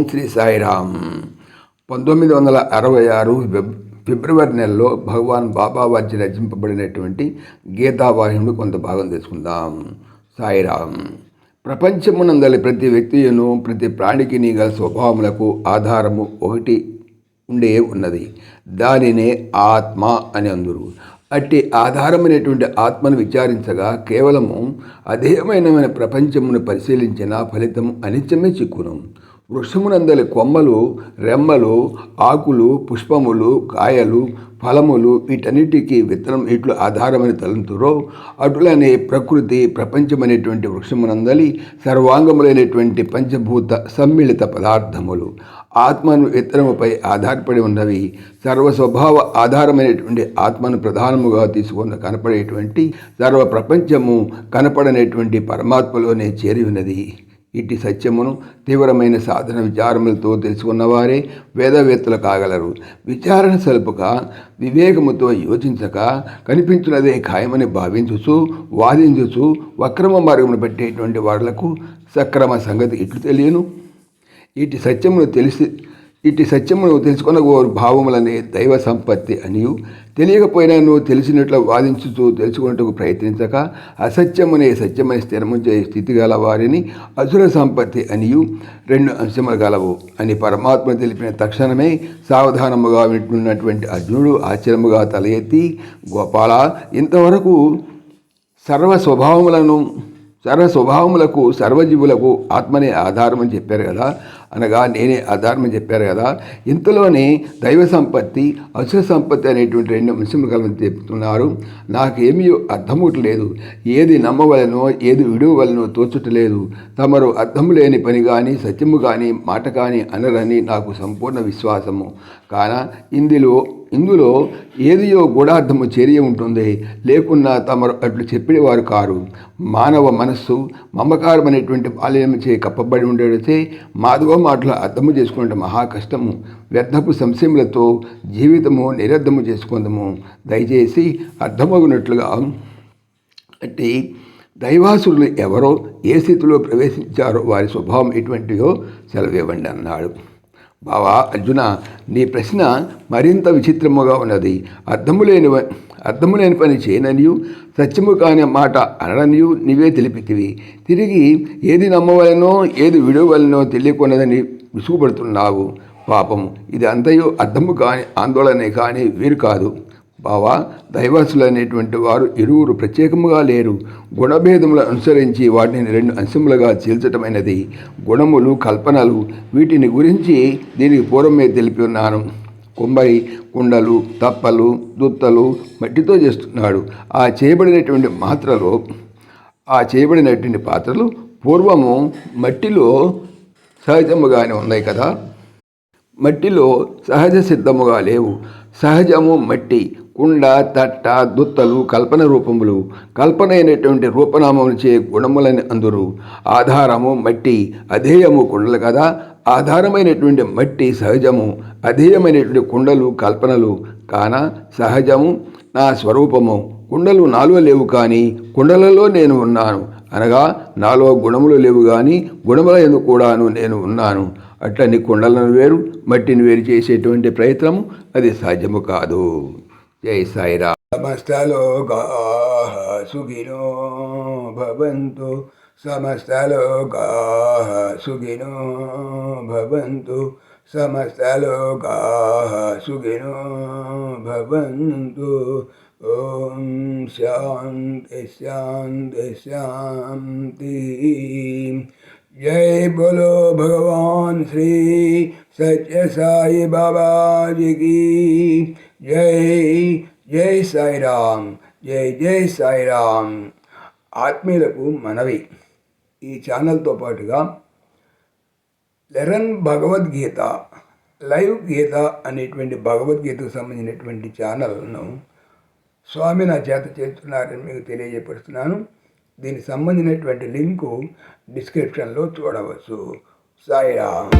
శ్రీ సాయిరామ్. 1966 ఫిబ్రవరి నెలలో భగవాన్ బాబా వారి రచింపబడినటువంటి గీతావాహిని కొంత భాగం తీసుకుందాం. సాయిరామ్. ప్రపంచమునందలి ప్రతి వ్యక్తియును ప్రతి ప్రాణికి గల స్వభావములకు ఆధారము ఒకటి ఉండే ఉన్నది. దానినే ఆత్మ అని అందురు. అట్టి ఆధారమైనటువంటి ఆత్మను విచారించగా కేవలము అధేయమైన ప్రపంచమును పరిశీలించిన ఫలితం అనిత్యమే చిక్కును. వృక్షమునందలి కొమ్మలు, రెమ్మలు, ఆకులు, పుష్పములు, కాయలు, ఫలములు వీటన్నిటికీ విత్తనం ఇట్లు ఆధారమని తలంతురో అటులనే ప్రకృతి ప్రపంచమనేటువంటి వృక్షమునందలి సర్వాంగములైనటువంటి పంచభూత సమ్మిళిత పదార్థములు ఆత్మను విత్తనముపై ఆధారపడి ఉన్నవి. సర్వస్వభావ ఆధారమైనటువంటి ఆత్మను ప్రధానముగా తీసుకున్న కనపడేటువంటి సర్వ ప్రపంచము కనపడనేటువంటి పరమాత్మలోనే చేరి ఉన్నది. ఇట్టి సత్యమును తీవ్రమైన సాధన విచారములతో తెలుసుకున్నవారే వేదవేత్తలు కాగలరు. విచారణ సలుపుక వివేకముతో యోచించక కనిపించినదే ఖాయమని భావించుచు వాదించుచు వక్రమ మార్గమును పెట్టేటువంటి వాళ్లకు సక్రమ సంగతి ఇట్లు తెలియను. ఇట్టి సత్యమును తెలుసుకున్న భావములనే దైవ సంపత్తి అనియు తెలియకపోయినా తెలిసినట్లు వాదించుతూ తెలుసుకున్నట్టుకు ప్రయత్నించక అసత్యమునే సత్యమని స్థిరముంచే స్థితి గల వారిని అసుర సంపత్తి అనియు 2 అంశములు గలవు అని పరమాత్మ తెలిపిన తక్షణమే సావధానముగా వింటున్నటువంటి అర్జునుడు ఆశ్చర్యముగా తల ఎత్తి, గోపాల, ఇంతవరకు సర్వస్వభావములకు సర్వజీవులకు ఆత్మనే ఆధారమని చెప్పారు కదా, అనగా నేనే ఆధారమని చెప్పారు కదా. ఇంతలోనే దైవ సంపత్తి అసుర సంపత్తి అనేటువంటి 2 అంశములు కలవని చెప్తున్నారు. నాకేమీ అర్థమవట్లేదు. ఏది నమ్మవలనో ఏది విడువలనో తోచుటలేదు. తమరు అర్థము లేని పని కానీ సత్యము కానీ మాట కానీ అనరని నాకు సంపూర్ణ విశ్వాసము. కాన ఇందులో ఏదియో గూఢార్థము చేరి ఉంటుంది. లేకున్నా తమరు అట్లు చెప్పేవారు కారు. మానవ మనస్సు మమకారం అనేటువంటి బాల్యముచే కప్పబడి ఉండేస్తే మాధవ మాటలు అర్థము చేసుకునే మహా కష్టము. వ్యర్థపు సంశయములతో జీవితము నిరర్ధము చేసుకుందాము. దయచేసి అర్థమగునట్లుగా అంటే దైవాసురులు ఎవరో ఏ స్థితిలో ప్రవేశించారో వారి స్వభావం ఎటువంటిదో సెలవివ్వండి అన్నాడు. బావా అర్జున, నీ ప్రశ్న మరింత విచిత్రముగా ఉన్నది. అర్థము లేని పని చేయననియు సత్యము కాని మాట అననియు నీవే తెలిపితివి. తిరిగి ఏది నమ్మవలనో ఏది విడవలనో తెలియకున్నదని విసుగుపడుతున్నావు. పాపము, ఇది అంతయో అర్థము కాని ఆందోళనే కానీ వీరు కాదు. బావా, దైవాసులు అనేటువంటి వారు ఇరువురు ప్రత్యేకముగా లేరు. గుణభేదములను అనుసరించి వాటిని 2 అంశములుగా చీల్చటమైనది. గుణములు, కల్పనలు, వీటిని గురించి దీనికి పూర్వమే తెలిపి ఉన్నాను. కుంభరి కుండలు, తప్పలు, దుత్తలు మట్టితో చేస్తున్నాడు. ఆ చేయబడినటువంటి పాత్రలు పూర్వము మట్టిలో సహజముగానే ఉన్నాయి కదా, మట్టిలో సహజ సిద్ధముగా లేవు. సహజము మట్టి, కుండ, తట్ట, దుత్తలు కల్పన రూపములు. కల్పన అయినటువంటి రూపనామములచే గుణములని అందురు. ఆధారము మట్టి, అధేయము కుండలు కదా. ఆధారమైనటువంటి మట్టి సహజము, అధేయమైనటువంటి కుండలు కల్పనలు. కాన సహజము నా స్వరూపము. కుండలు నాలో లేవు కానీ కుండలలో నేను ఉన్నాను. అనగా నాలో గుణములు లేవు కానీ గుణముల యందు కూడాను నేను ఉన్నాను. అట్లని కుండలను వేరు మట్టిని వేరు చేసేటువంటి ప్రయత్నము అది సాధ్యము కాదు. జై సాయిరామ్. సమస్తలోకాః సుఖినో భవంతు. సమస్తలోకాః సుఖినో భవంతు. సమస్తలోకాః సుఖినో భవంతు. ఓం శాంతి శాంతి శాంతి. जय बोलो भगवान श्री सत्य साई बाबा जी की जय. जय साई राम. जय जय साई राम. ఆత్మీయులకు మనవి, ఈ ఛానల్తో పాటుగా లెరన్ భగవద్గీత లైవ్ గీత అనేటువంటి భగవద్గీతకు సంబంధించినటువంటి ఛానల్ను స్వామి నా చేత చేస్తున్నారని మీకు తెలియజేపడుతున్నాను. దీనికి సంబంధించినటువంటి లింకు డిస్క్రిప్షన్లో చూడవచ్చు. సాయిరామ్.